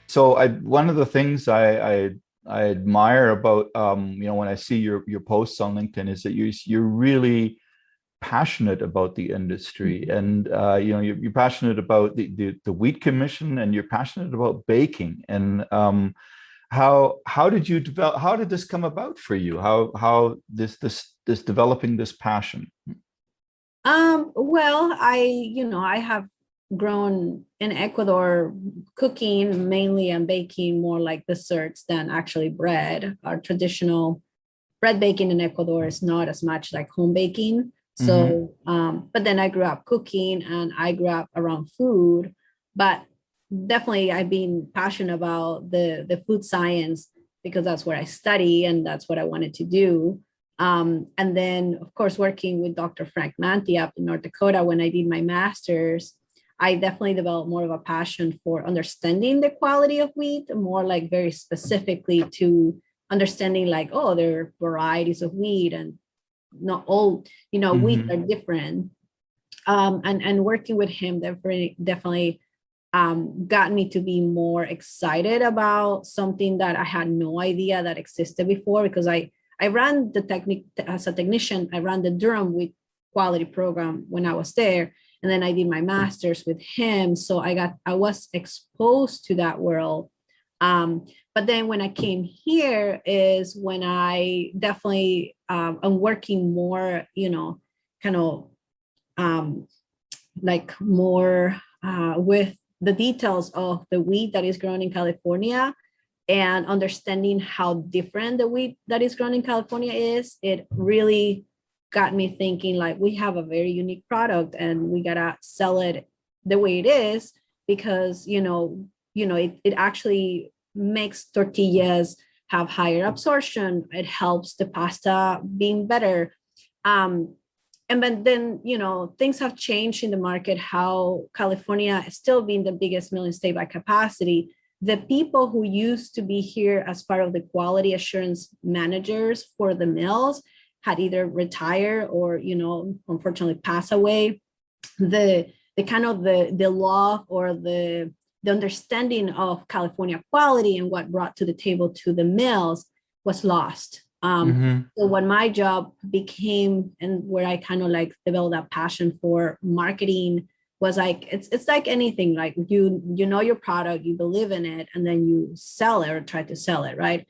So one of the things I admire about when I see your posts on LinkedIn is that you're really passionate about the industry, and you're passionate about the wheat commission, and you're passionate about baking. And how did you develop? How did this come about for you? How this developing this passion? Well, I have grown in Ecuador cooking mainly and baking more like desserts than actually bread. Our traditional bread baking in Ecuador is not as much like home baking. Hmm. So, but then I grew up cooking and I grew up around food, but definitely I've been passionate about the food science because that's where I study and that's what I wanted to do. And then, of course, working with Dr. Frank Manti up in North Dakota when I did my master's, I definitely developed more of a passion for understanding the quality of wheat, more like very specifically to understanding like, oh, there are varieties of wheat and not all, wheat are Hmm. different. And working with him definitely got me to be more excited about something that I had no idea that existed before because I ran the technique as a technician. I ran the Durham wheat quality program when I was there, and then I did my master's with him. So I was exposed to that world. Um, but then when I came here is when I definitely am working more, kind of um, like more with the details of the wheat that is grown in California and understanding how different the wheat that is grown in California is. It really got me thinking like we have a very unique product and we gotta sell it the way it is because it actually makes tortillas have higher absorption. It helps the pasta being better. Um, and then things have changed in the market, how California is still being the biggest milling state by capacity. The people who used to be here as part of the quality assurance managers for the mills had either retired or unfortunately pass away. The kind of the law or the understanding of California quality and what brought to the table to the mills was lost. Hmm. So when my job became and where I kind of like developed that passion for marketing was like it's like anything, like you know your product, you believe in it, and then you sell it or try to sell it, right?